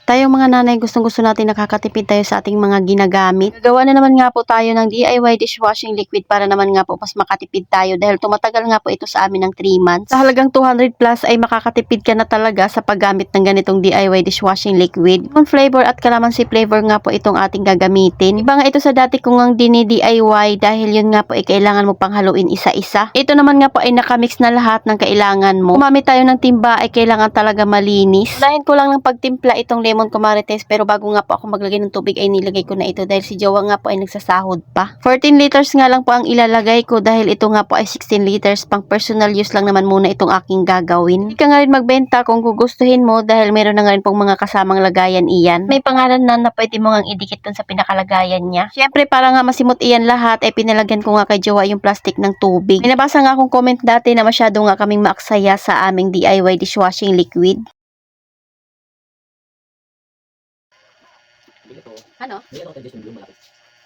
Tayong mga nanay, gustong-gusto natin nakakatipid tayo sa ating mga ginagamit. Gagawa na naman nga po tayo ng DIY dishwashing liquid para naman nga po mas makatipid tayo dahil tumatagal nga po ito sa amin ng 3 months. Sa halagang 200 plus ay makakatipid ka na talaga sa paggamit ng ganitong DIY dishwashing liquid. Lemon flavor at calamansi flavor nga po itong ating gagamitin. Iba nga ito sa dati kong ang dini-DIY dahil yun nga po ay kailangan mo pang haluin isa-isa. Ito naman nga po ay nakamix na lahat ng kailangan mo. Gumamit tayo ng timba ay kailangan talaga malinis. Unahin ko lang ng pagtimpla itong lemon kumarites, pero bago nga po ako maglagay ng tubig ay nilagay ko na ito dahil si Jowa nga po ay nagsasahod pa. 14 liters nga lang po ang ilalagay ko dahil ito nga po ay 16 liters, pang personal use lang naman muna itong aking gagawin. Hindi ka nga rin magbenta kung gugustuhin mo dahil meron na nga rin pong mga kasamang lagayan iyan. May pangalan na pwede mo nga idikit dun sa pinakalagayan niya. Syempre para nga masimot iyan lahat ay pinalagyan ko nga kay Jowa yung plastic ng tubig. May nabasa nga akong comment dati na masyado nga kaming maaksaya sa aming DIY dishwashing liquid. Ano? Meron ako Jason Blue malaki.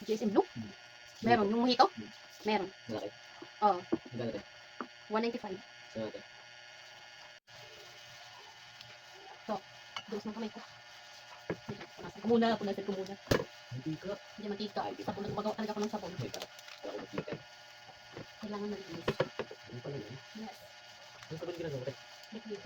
GSM Blue? Meron. Yung mojito? Meron. Malaki. Oo. Magkano ito? 195. Saan natin? Dos ng kamay ko. Punasan ko muna. Punasan ko muna. Hindi ka. Hindi mantika. Sabon na gumagawa talaga ako ng sabon. Wait, para ko mag-click. Kailangan malinis. Ano pala yun? Yes. Ano pa ba yung ginagawa? Liquid.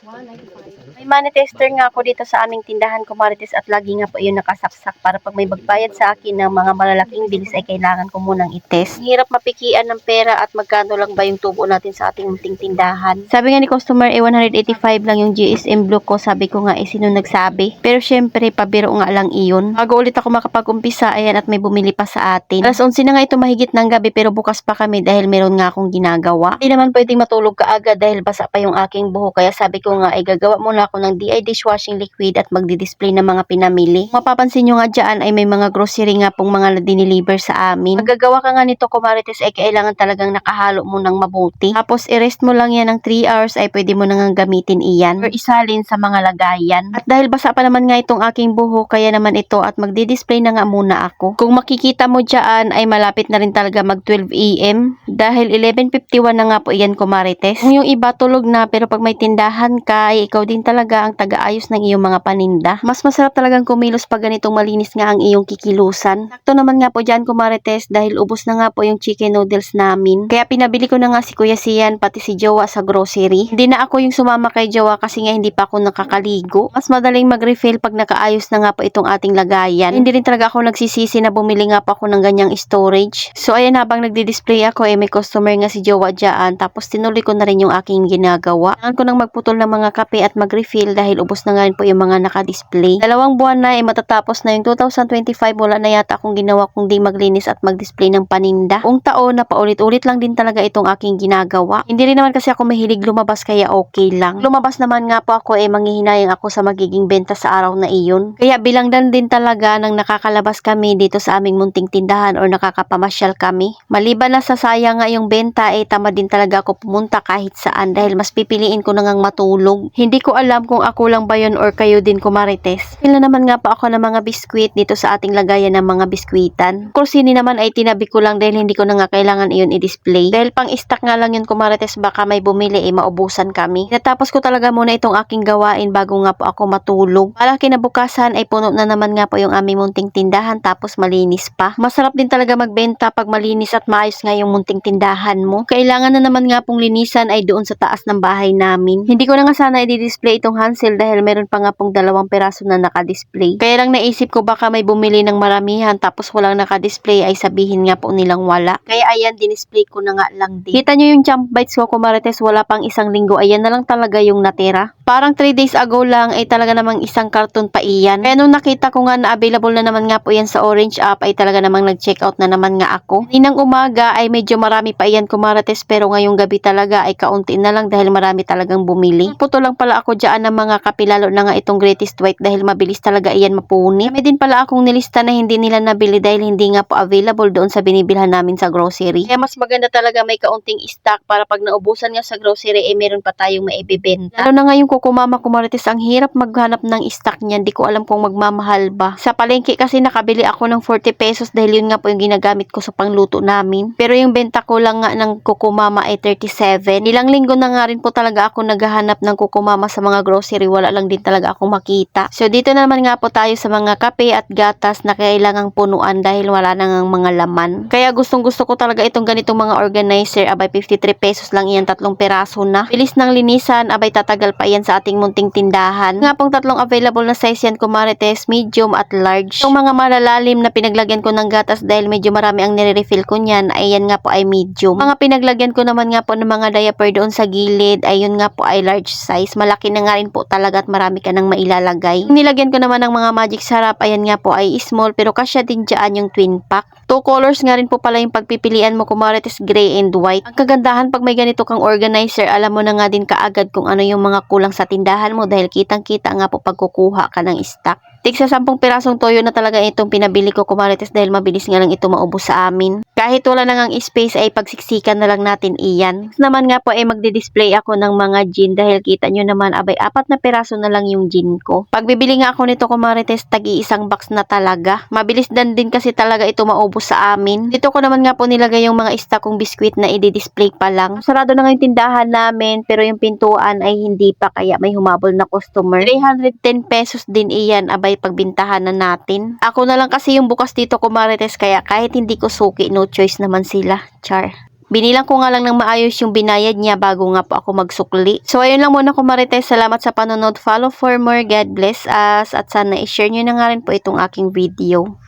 195. May money tester nga ako dito sa aming tindahan, kumarites, at lagi nga po yun nakasaksak para pag may magbayad sa akin ng mga malalaking bilis ay kailangan ko munang itest. Hirap mapikian ng pera at magkano lang ba yung tubo natin sa ating munting tindahan. Sabi nga ni customer 185 lang yung GSM Blue ko. Sabi ko nga sino nagsabi. Pero syempre pabiro nga lang iyon. Bago ulit ako makapag-umpisa, ayan, at may bumili pa sa atin. Alas 11 na nga ito mahigit ng gabi pero bukas pa kami dahil meron nga akong ginagawa. Hindi naman pwedeng matulog kaagad dahil basa pa yung aking buhok, kaya sabi ko nga ay gagawa muna ako ng DIY dishwashing liquid at magdi-display ng mga pinamili. Kung mapapansin nyo nga dyan ay may mga grocery nga pong mga diniliver sa amin. Magagawa ka nga nito, kumarites, ay kailangan talagang nakahalo mo ng mabuti. Tapos i-rest mo lang yan ng 3 hours ay pwede mo nang gamitin iyan or isalin sa mga lagayan. At dahil basa pa naman nga itong aking buhok, kaya naman ito at magdi-display na nga muna ako. Kung makikita mo dyan ay malapit na rin talaga mag 12 AM dahil 11:51 na nga po iyan, kumarites. Kung yung iba tulog na, pero pag may tindahan ka ay ikaw din talaga ang taga-ayos ng iyong mga paninda. Mas masarap talagang kumilos pag ganitong malinis nga ang iyong kikilusan. Sakto naman nga po dyan, kumarites, dahil ubos na nga po yung chicken noodles namin. Kaya pinabili ko na nga si Kuya Sian pati si Jowa sa grocery. Hindi na ako yung sumama kay Jowa kasi nga hindi pa ako nakakaligo. Mas madaling mag-refill pag nakaayos na nga po itong ating lagayan. Hindi rin talaga ako nagsisisi na bumili nga pa ako ng ganyang storage. So ayan, habang nagdi-display ako may customer nga si Jowa dyan, tapos tinuloy ko na rin yung aking ginagawa. Kailangan ko nang magputol ng mga kape at mag-refill dahil ubos na nga rin po yung mga naka-display. 2 buwan na matatapos na yung 2025, wala na yata akong ginawa kundi maglinis at mag-display ng paninda. Buong taon na paulit-ulit lang din talaga itong aking ginagawa. Hindi rin naman kasi ako mahilig lumabas kaya okay lang. Lumabas naman nga po ako manghihinayang ako sa magiging benta sa araw na iyon. Kaya bilangdan din talaga nang nakakalabas kami dito sa aming munting tindahan or nakakapamasyal kami. Maliban na sa sayang nga yung benta tamad din talaga ako pumunta kahit saan dahil mas pipiliin ko na ngang matulog. Hindi ko alam kung ako lang ba yun or kayo din, kumarites. Pila naman nga pa ako ng mga biskwit dito sa ating lagayan ng mga biskwitan. Kursini naman ay tinabi ko lang dahil hindi ko na nga kailangan iyon i-display. Dahil pang stock nga lang yun, kumarites, baka may bumili maubusan kami. Natapos ko talaga muna itong aking gawain bago nga po ako matulog. Para kinabukasan ay puno na naman nga po yung aming munting tindahan tapos malinis pa. Masarap din talaga magbenta pag malinis at maayos nga yung munting tindahan mo. Kailangan na naman nga pong linisan ay doon sa taas ng bahay namin. Hindi ko na nga sana i-display itong Hansel dahil meron pa nga pong 2 peraso na naka-display. Kaya lang naisip ko baka may bumili ng maramihan tapos walang naka-display ay sabihin nga po nilang wala. Kaya ayan, dinisplay ko na nga lang din. Kita nyo yung jump bites ko, kumarites, wala pang 1 linggo. Ayan na lang talaga yung natira. Parang 3 days ago lang ay talaga namang 1 karton pa iyan. Kaya nung nakita ko nga na available na naman nga po yan sa Orange app ay talaga namang nag-check out na naman nga ako. Ninang umaga ay medyo marami pa iyan, kumarites, pero ngayong gabi talaga ay kaunti na lang dahil marami talagang bumili. Puto lang pala ako dyan ng mga kape, lalo na nga itong Greatest White dahil mabilis talaga iyan mapunit. May din pala akong nilista na hindi nila nabili dahil hindi nga po available doon sa binibilhan namin sa grocery. Kaya mas maganda talaga may kaunting stock para pag naubusan nga sa grocery meron pa tayong maibibenta. Lalo na nga yung kukumama ko Marites, ang hirap maghanap ng stock niyan. Di ko alam kung magmamahal ba. Sa palengke kasi nakabili ako ng 40 pesos dahil yun nga po yung ginagamit ko sa pangluto namin. Pero yung benta ko lang nga ng kukumama ay 37. Ilang linggo na nga rin po talaga ako naghahanap ng kukumama sa mga grocery. Wala lang din talaga akong makita. So dito naman nga po tayo sa mga kape at gatas na kailangang punuan dahil wala na ngang mga laman. Kaya gustong gusto ko talaga itong ganitong mga organizer. Abay 53 pesos lang iyan, 3 peraso na. Bilis ng linisan, abay tatagal pa iyan sa ating munting tindahan. Nga pong 3 available na size yan Marites, medium at large. Yung mga malalalim na pinaglagyan ko ng gatas dahil medyo marami ang nire-refill ko niyan, ay yan nga po ay medium. Mga pinaglagyan ko naman nga po ng mga diaper doon sa gilid, ay yun nga po ay large size. Malaki na nga rin po talaga at marami ka nang mailalagay. Nilagyan ko naman ng mga magic sarap, ayan nga po ay small pero kasya din dyan yung twin pack. 2 colors nga rin po pala yung pagpipilian mo Marites, gray and white. Ang kagandahan pag may ganito kang organizer, alam mo na nga din kaagad kung ano yung mga kulang sa tindahan mo dahil kitang-kita nga po pag kukuha ka ng stock. Tig sa 10 pirasong toyo na talaga itong pinabili ko Marites dahil mabilis nga lang ito maubos sa amin. Kahit wala na ngang space ay pagsiksikan na lang natin iyan. Naman nga po ay magdi-display ako ng mga gin dahil kita nyo naman abay 4 na piraso na lang yung gin ko. Pagbibili nga ako nito Marites, tagi isang box na talaga. Mabilis din kasi talaga ito maubos sa amin. Dito ko naman nga po nilagay yung mga stock kong biskwit na i-display pa lang. Sarado na nga yung tindahan namin pero yung pintuan ay hindi pa kaya may humabol na customer. 310 pesos din iyan abay pagbintahan na natin. Ako na lang kasi yung bukas dito Marites kaya kahit hindi ko suki no choice naman sila. Char. Binilang ko nga lang ng maayos yung binayad niya bago nga po ako magsukli. So ayun lang muna Marites. Salamat sa panonood. Follow for more. God bless us. At sana i-share nyo na nga rin po itong aking video.